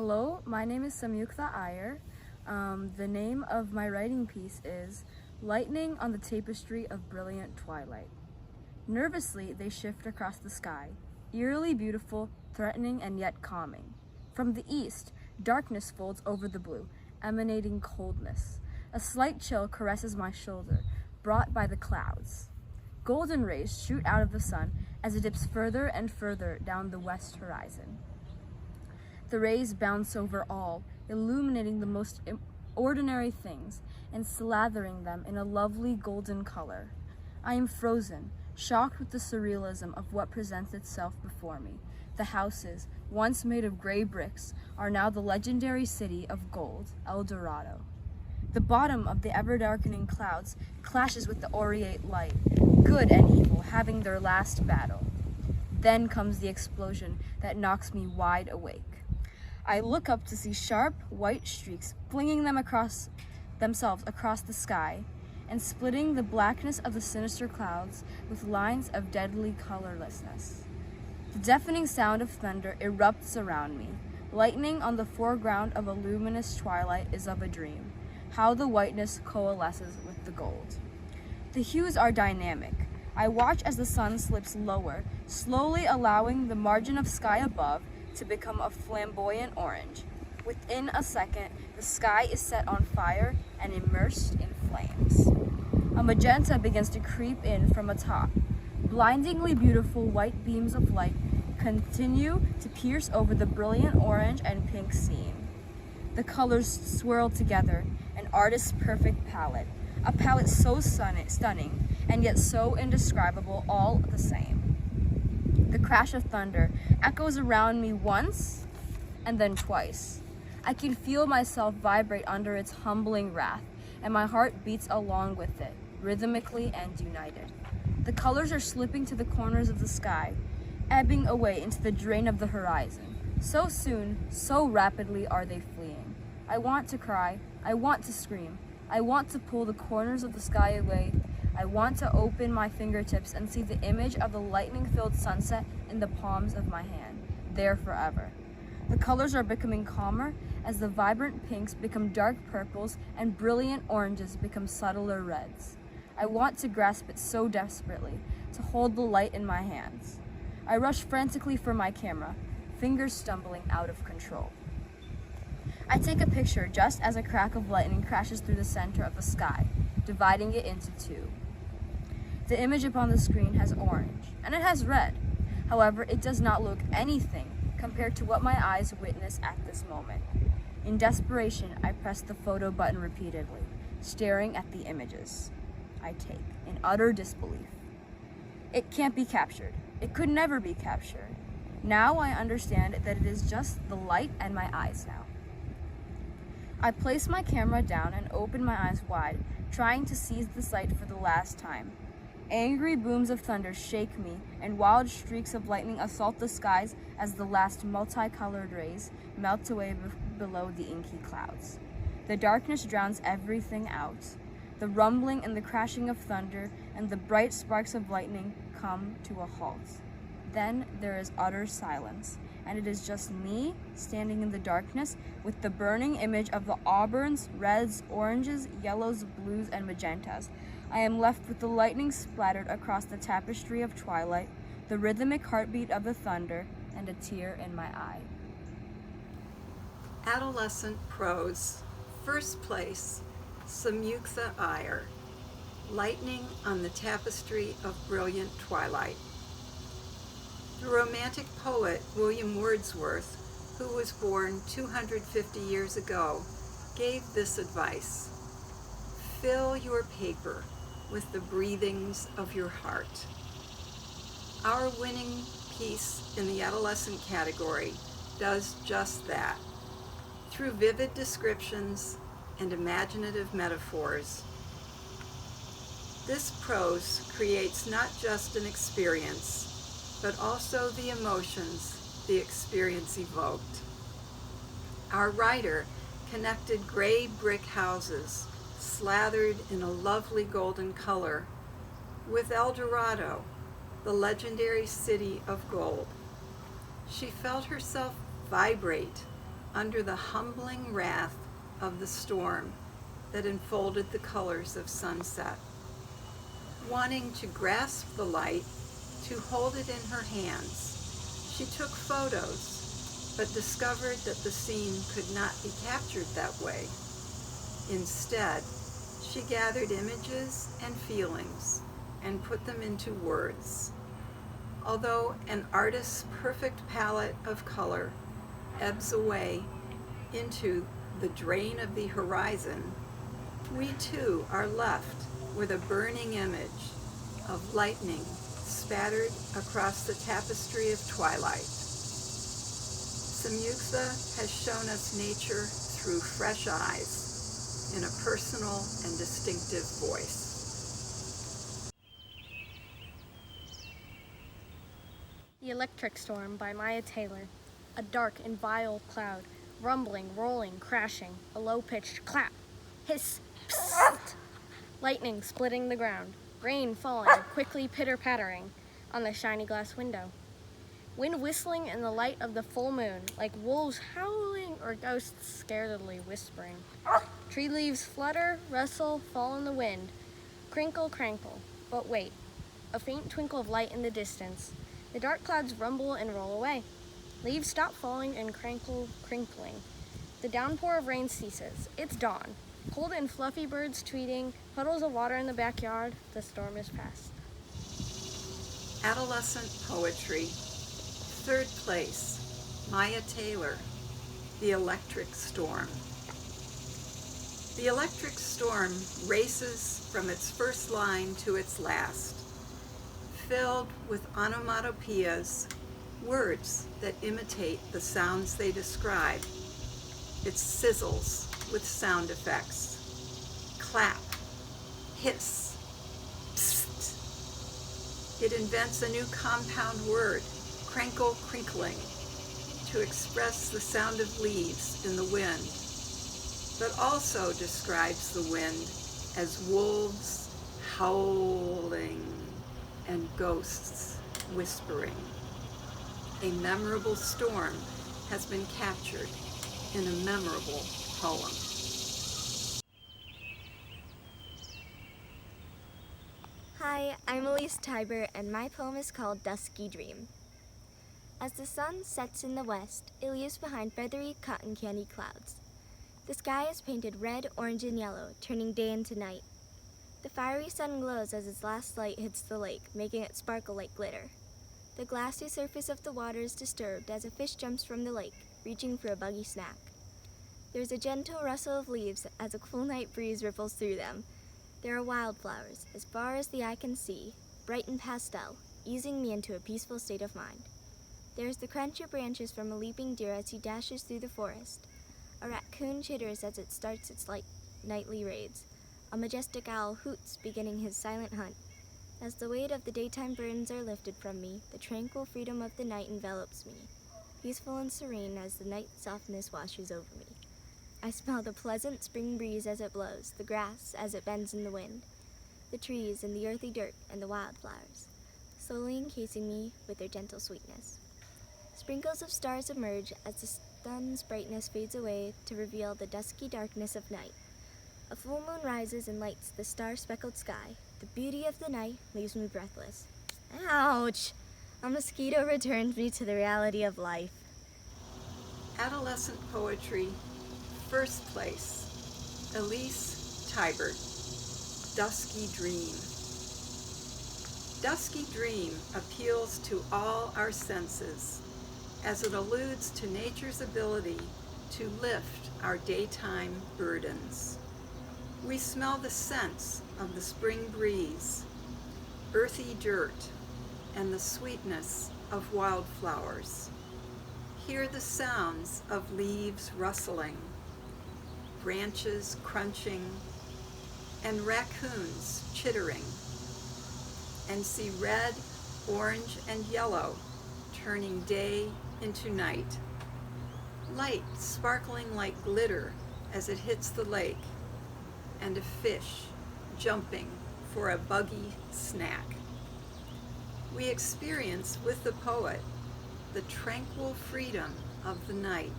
Hello, my name is Samyuktha Iyer. The name of my writing piece is Lightning on the Tapestry of Brilliant Twilight. Nervously, they shift across the sky, eerily beautiful, threatening, and yet calming. From the east, darkness folds over the blue, emanating coldness. A slight chill caresses my shoulder, brought by the clouds. Golden rays shoot out of the sun as it dips further and further down the west horizon. The rays bounce over all, illuminating the most ordinary things and slathering them in a lovely golden color. I am frozen, shocked with the surrealism of what presents itself before me. The houses, once made of gray bricks, are now the legendary city of gold, El Dorado. The bottom of the ever-darkening clouds clashes with the aureate light, good and evil having their last battle. Then comes the explosion that knocks me wide awake. I look up to see sharp, white streaks flinging themselves across the sky and splitting the blackness of the sinister clouds with lines of deadly colorlessness. The deafening sound of thunder erupts around me. Lightning on the foreground of a luminous twilight is of a dream. How the whiteness coalesces with the gold. The hues are dynamic. I watch as the sun slips lower, slowly allowing the margin of sky above to become a flamboyant orange. Within a second, the sky is set on fire and immersed in flames. A magenta begins to creep in from atop. Blindingly beautiful white beams of light continue to pierce over the brilliant orange and pink seam. The colors swirl together, an artist's perfect palette, a palette so stunning and yet so indescribable all the same. The crash of thunder echoes around me once and then twice. I can feel myself vibrate under its humbling wrath, and my heart beats along with it, rhythmically and united. The colors are slipping to the corners of the sky, ebbing away into the drain of the horizon. So soon, so rapidly are they fleeing. I want to cry, I want to scream, I want to pull the corners of the sky away. I want to open my fingertips and see the image of the lightning-filled sunset in the palms of my hand, there forever. The colors are becoming calmer as the vibrant pinks become dark purples and brilliant oranges become subtler reds. I want to grasp it so desperately, to hold the light in my hands. I rush frantically for my camera, fingers stumbling out of control. I take a picture just as a crack of lightning crashes through the center of the sky, dividing it into two. The image upon the screen has orange, and it has red. However, it does not look anything compared to what my eyes witness at this moment. In desperation, I press the photo button repeatedly, staring at the images I take in utter disbelief. It can't be captured. It could never be captured. Now I understand that it is just the light and my eyes now. I place my camera down and open my eyes wide, trying to seize the sight for the last time. Angry booms of thunder shake me, and wild streaks of lightning assault the skies as the last multicolored rays melt away below the inky clouds. The darkness drowns everything out. The rumbling and the crashing of thunder and the bright sparks of lightning come to a halt. Then there is utter silence, and it is just me standing in the darkness with the burning image of the auburns, reds, oranges, yellows, blues, and magentas. I am left with the lightning splattered across the tapestry of twilight, the rhythmic heartbeat of the thunder, and a tear in my eye. Adolescent Prose. First place, Samyuktha Iyer. Lightning on the Tapestry of Brilliant Twilight. The Romantic poet William Wordsworth, who was born 250 years ago, gave this advice: fill your paper with the breathings of your heart. Our winning piece in the adolescent category does just that. Through vivid descriptions and imaginative metaphors, this prose creates not just an experience, but also the emotions the experience evoked. Our writer connected gray brick houses slathered in a lovely golden color with El Dorado, the legendary city of gold. She felt herself vibrate under the humbling wrath of the storm that enfolded the colors of sunset. Wanting to grasp the light, to hold it in her hands, she took photos, but discovered that the scene could not be captured that way. Instead, she gathered images and feelings and put them into words. Although an artist's perfect palette of color ebbs away into the drain of the horizon, we too are left with a burning image of lightning spattered across the tapestry of twilight. Samyuktha has shown us nature through fresh eyes in a personal and distinctive voice. The Electric Storm by Maya Taylor. A dark and vile cloud, rumbling, rolling, crashing, a low-pitched clap, hiss, psst, lightning splitting the ground, rain falling, quickly pitter-pattering on the shiny glass window. Wind whistling in the light of the full moon, like wolves howling or ghosts scaredly whispering. Tree leaves flutter, rustle, fall in the wind, crinkle, crankle. But wait, a faint twinkle of light in the distance. The dark clouds rumble and roll away. Leaves stop falling and crinkling. The downpour of rain ceases. It's dawn. Cold and fluffy birds tweeting, puddles of water in the backyard. The storm is past. Adolescent poetry. Third place, Maya Taylor, The Electric Storm. The electric storm races from its first line to its last, filled with onomatopoeias, words that imitate the sounds they describe. It sizzles with sound effects. Clap, hiss, psst. It invents a new compound word, crankle, crinkling, to express the sound of leaves in the wind, but also describes the wind as wolves howling and ghosts whispering. A memorable storm has been captured in a memorable poem. Hi, I'm Eliseiber, and my poem is called Dusky Dream. As the sun sets in the west, it leaves behind feathery cotton candy clouds. The sky is painted red, orange, and yellow, turning day into night. The fiery sun glows as its last light hits the lake, making it sparkle like glitter. The glassy surface of the water is disturbed as a fish jumps from the lake, reaching for a buggy snack. There's a gentle rustle of leaves as a cool night breeze ripples through them. There are wildflowers, as far as the eye can see, bright and pastel, easing me into a peaceful state of mind. There's the crunch of branches from a leaping deer as he dashes through the forest. A raccoon chitters as it starts its nightly raids. A majestic owl hoots, beginning his silent hunt. As the weight of the daytime burdens are lifted from me, the tranquil freedom of the night envelops me, peaceful and serene as the night softness washes over me. I smell the pleasant spring breeze as it blows, the grass as it bends in the wind, the trees and the earthy dirt and the wildflowers, slowly encasing me with their gentle sweetness. Sprinkles of stars emerge as the sun's brightness fades away to reveal the dusky darkness of night. A full moon rises and lights the star-speckled sky. The beauty of the night leaves me breathless. Ouch! A mosquito returns me to the reality of life. Adolescent poetry, first place, Eliseiber, Dusky Dream. Dusky Dream appeals to all our senses as it alludes to nature's ability to lift our daytime burdens. We smell the scents of the spring breeze, earthy dirt, and the sweetness of wildflowers. Hear the sounds of leaves rustling, branches crunching, and raccoons chittering, and see red, orange, and yellow turning day into night. Light sparkling like glitter as it hits the lake, and a fish jumping for a buggy snack. We experience with the poet the tranquil freedom of the night,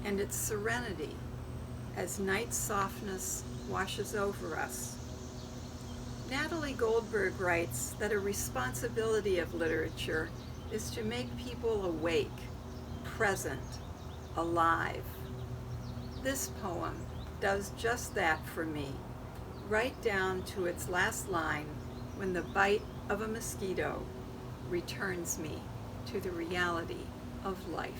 and its serenity as night's softness washes over us. Natalie Goldberg writes that a responsibility of literature is to make people awake, present, alive. This poem does just that for me, right down to its last line, when the bite of a mosquito returns me to the reality of life.